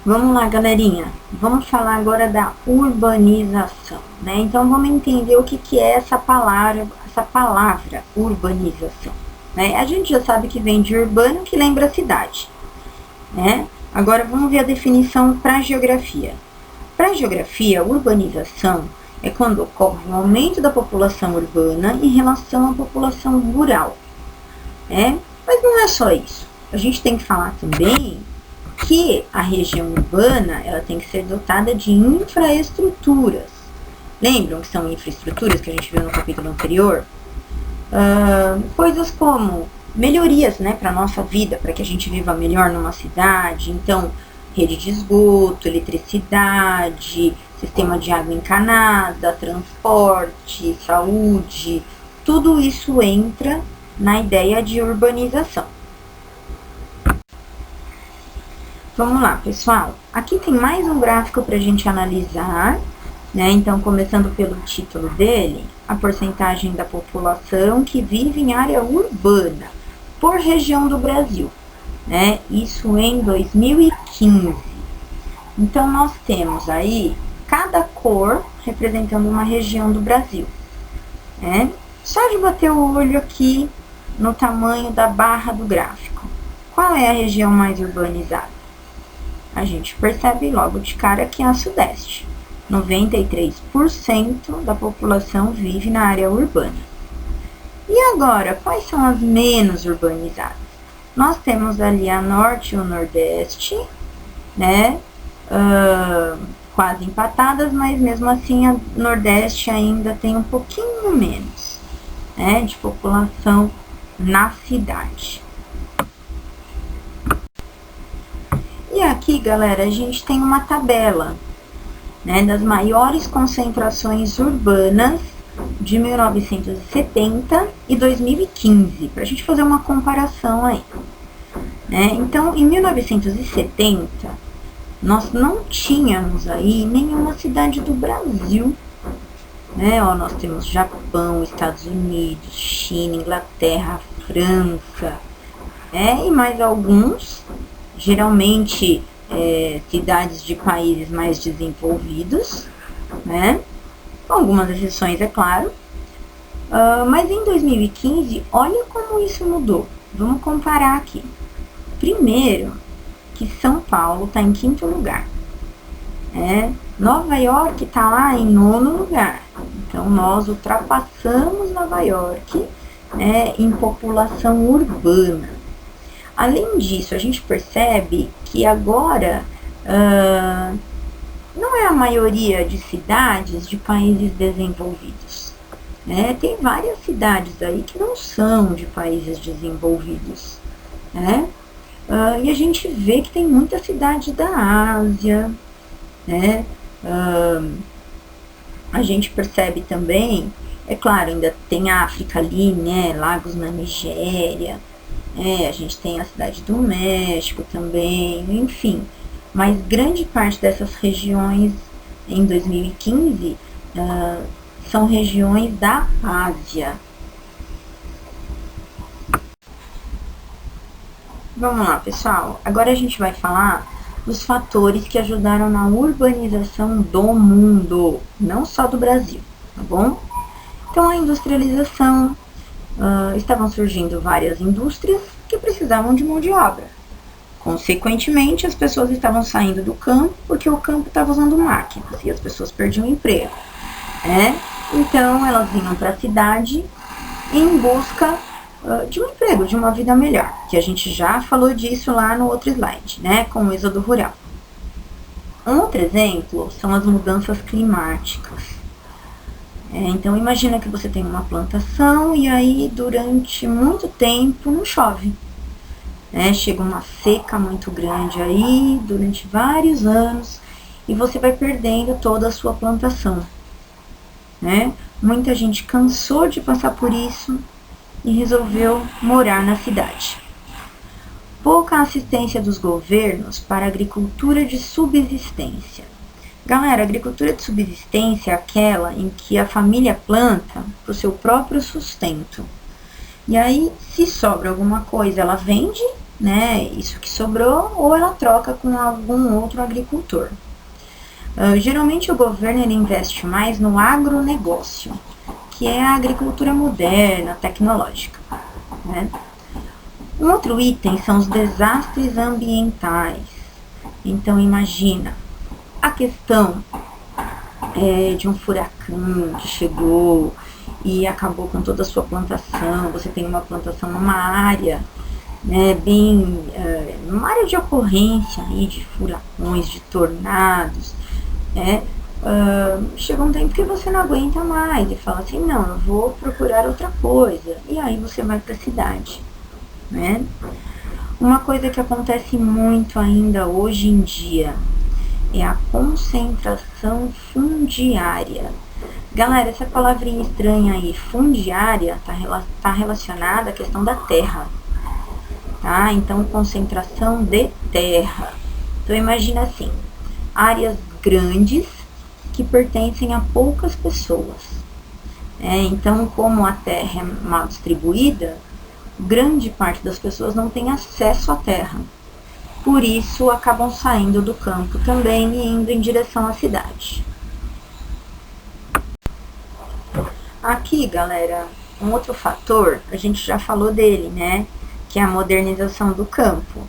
Vamos lá, galerinha. Vamos falar agora da urbanização, né? Então, vamos entender o que é essa palavra urbanização, né? A gente já sabe que vem de urbano, que lembra cidade, né? Agora, vamos ver a definição para a geografia. Para a geografia, urbanização é quando ocorre um aumento da população urbana em relação à população rural, né? Mas não é só isso. A gente tem que falar também que a região urbana ela tem que ser dotada de infraestruturas. Lembram que são infraestruturas que a gente viu no capítulo anterior? Coisas como melhorias, né, para a nossa vida, para que a gente viva melhor numa cidade. Então, rede de esgoto, eletricidade, sistema de água encanada, transporte, saúde, tudo isso entra na ideia de urbanização. Vamos lá, pessoal. Aqui tem mais um gráfico para a gente analisar, né? Então, começando pelo título dele, a porcentagem da população que vive em área urbana por região do Brasil, né? Isso em 2015. Então, nós temos aí cada cor representando uma região do Brasil, né? Só de bater o olho aqui no tamanho da barra do gráfico. Qual é a região mais urbanizada? A gente percebe logo de cara que é a Sudeste. 93% da população vive na área urbana. E agora, quais são as menos urbanizadas? Nós temos ali a Norte e o Nordeste, né? Quase empatadas, mas mesmo assim a Nordeste ainda tem um pouquinho menos, né, de população na cidade. E aqui, galera, a gente tem uma tabela, né, das maiores concentrações urbanas de 1970 e 2015, para a gente fazer uma comparação aí, né? Então, em 1970, nós não tínhamos aí nenhuma cidade do Brasil, né? Ó, nós temos Japão, Estados Unidos, China, Inglaterra, França, né? E mais alguns, geralmente cidades de países mais desenvolvidos, né? Com algumas exceções, é claro. Mas em 2015, olha como isso mudou. Vamos comparar aqui. Primeiro, que São Paulo está em 5º lugar. Nova York está lá em 9º lugar. Então, nós ultrapassamos Nova York, né, em população urbana. Além disso, a gente percebe que agora não é a maioria de cidades de países desenvolvidos, né? Tem várias cidades aí que não são de países desenvolvidos, né? E a gente vê que tem muita cidade da Ásia, né? A gente percebe também, é claro, ainda tem a África ali, né? Lagos na Nigéria, a gente tem a cidade do México também, enfim. Mas grande parte dessas regiões em 2015 são regiões da Ásia. Vamos lá, pessoal. Agora a gente vai falar dos fatores que ajudaram na urbanização do mundo, não só do Brasil, tá bom? Então, a industrialização, estavam surgindo várias indústrias que precisavam de mão de obra. Consequentemente, as pessoas estavam saindo do campo porque o campo estava usando máquinas e as pessoas perdiam o emprego, né? Então, elas vinham para a cidade em busca de um emprego, de uma vida melhor, que a gente já falou disso lá no outro slide, né, com o êxodo rural. Um outro exemplo são as mudanças climáticas. Então, imagina que você tem uma plantação e aí, durante muito tempo, não chove. Chega uma seca muito grande aí, durante vários anos, e você vai perdendo toda a sua plantação, né? Muita gente cansou de passar por isso e resolveu morar na cidade. Pouca assistência dos governos para a agricultura de subsistência. Galera, a agricultura de subsistência é aquela em que a família planta para o seu próprio sustento. E aí, se sobra alguma coisa, ela vende né, isso que sobrou, ou ela troca com algum outro agricultor. Geralmente o governo ele investe mais no agronegócio, que é a agricultura moderna, tecnológica, né? Um outro item são os desastres ambientais. Então imagina a questão de um furacão que chegou e acabou com toda a sua plantação. Você tem uma plantação numa área, né, bem, uma área de ocorrência aí de furacões, de tornados, né? Chega um tempo que você não aguenta mais e fala assim, não, eu vou procurar outra coisa. E aí você vai para a cidade, né? Uma coisa que acontece muito ainda hoje em dia é a concentração fundiária. Galera, essa palavrinha estranha aí, fundiária, tá relacionada à questão da terra, tá? Então, concentração de terra. Então, imagina assim, áreas grandes que pertencem a poucas pessoas. Então, como a terra é mal distribuída, grande parte das pessoas não tem acesso à terra. Por isso, acabam saindo do campo também e indo em direção à cidade. Aqui, galera, um outro fator, a gente já falou dele, né? Que é a modernização do campo.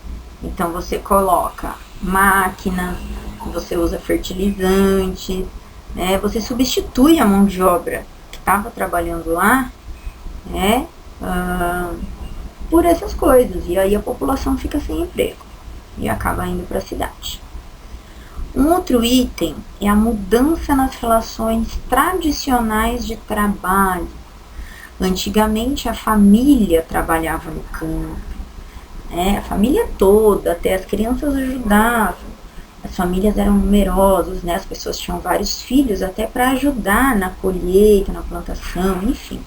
Então, você coloca máquinas, você usa fertilizantes, né? Você substitui a mão de obra que estava trabalhando lá, né? Por essas coisas. E aí a população fica sem emprego e acaba indo para a cidade. Um outro item é a mudança nas relações tradicionais de trabalho. Antigamente a família trabalhava no campo, a família toda, até as crianças ajudavam. As famílias eram numerosas, né? As pessoas tinham vários filhos até para ajudar na colheita, na plantação, enfim.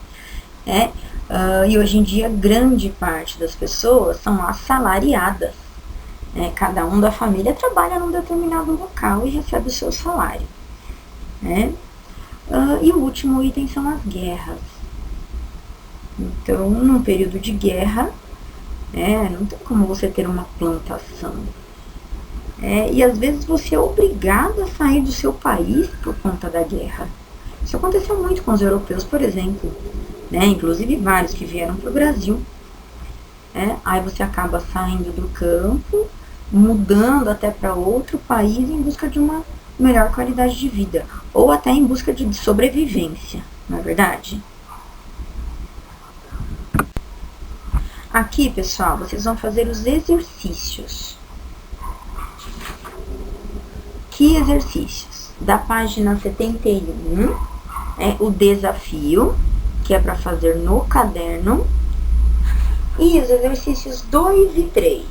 E hoje em dia grande parte das pessoas são assalariadas. Cada um da família trabalha num determinado local e recebe o seu salário. E o último item são as guerras. Então, num período de guerra, não tem como você ter uma plantação. E às vezes você é obrigado a sair do seu país por conta da guerra. Isso aconteceu muito com os europeus, por exemplo. Inclusive vários que vieram para o Brasil. Aí você acaba saindo do campo, mudando até para outro país em busca de uma melhor qualidade de vida, ou até em busca de sobrevivência, não é verdade? Aqui, pessoal, vocês vão fazer os exercícios. Que exercícios? Da página 71, o desafio, que é para fazer no caderno, e os exercícios 2 e 3,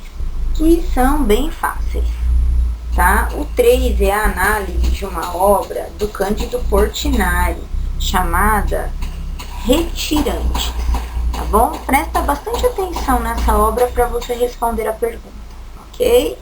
que são bem fáceis, tá? O 3 é a análise de uma obra do Cândido Portinari, chamada Retirantes, tá bom? Presta bastante atenção nessa obra para você responder a pergunta, ok?